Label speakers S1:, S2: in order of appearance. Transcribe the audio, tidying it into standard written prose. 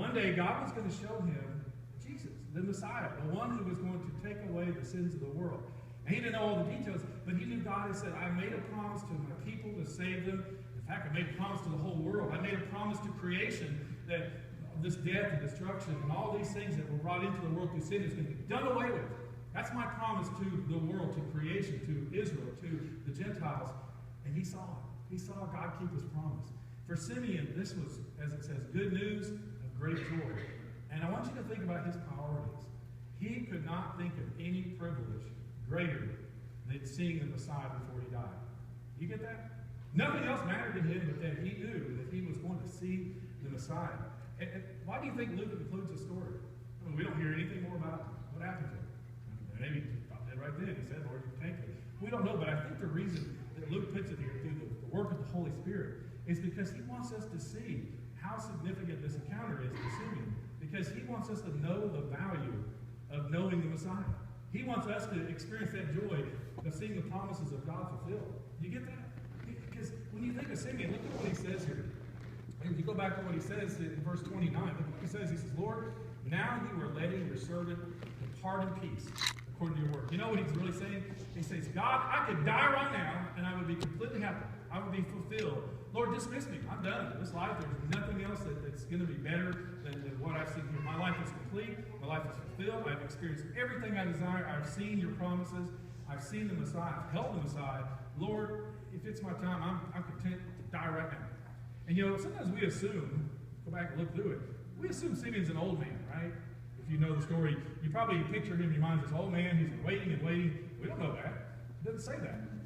S1: one day God was going to show him Jesus, the Messiah, the one who was going to take away the sins of the world. And he didn't know all the details, but he knew God had said, I made a promise to my people to save them. In fact, I made a promise to the whole world. I made a promise to creation that this death and destruction and all these things that were brought into the world through sin is going to be done away with. That's my promise to the world, to creation, to Israel, to the Gentiles. And he saw it. He saw God keep his promise. For Simeon, this was, as it says, good news of great joy. And I want you to think about his priorities. He could not think of any privilege greater than seeing the Messiah before he died. You get that? Nothing else mattered to him but that he knew that he was going to see the Messiah. And why do you think Luke includes the story? I mean, we don't hear anything more about what happened to him. Maybe he thought that right then. He said, Lord, you take it. We don't know, but I think the reason that Luke puts it here through the work of the Holy Spirit is because he wants us to see how significant this encounter is to Simeon. Because he wants us to know the value of knowing the Messiah. He wants us to experience that joy of seeing the promises of God fulfilled. You get that? Because when you think of Simeon, look at what he says here. And if you go back to what he says in verse 29, look at what he says. He says, Lord, now you are letting your servant depart in peace, according to your word. You know what he's really saying? He says, God, I could die right now, and I would be completely happy. I would be fulfilled. Lord, dismiss me. I'm done with this life. There's nothing else that's going to be better than what I've seen here. My life is complete. My life is fulfilled. I've experienced everything I desire. I've seen your promises. I've seen the Messiah. I've held the Messiah. Lord, if it's my time, I'm content to die right now. And you know, sometimes we assume, go back and look through it, we assume Simeon's an old man, right? If you know the story, you probably picture him in your mind as this old man who's waiting and waiting. We don't know that. It doesn't say that.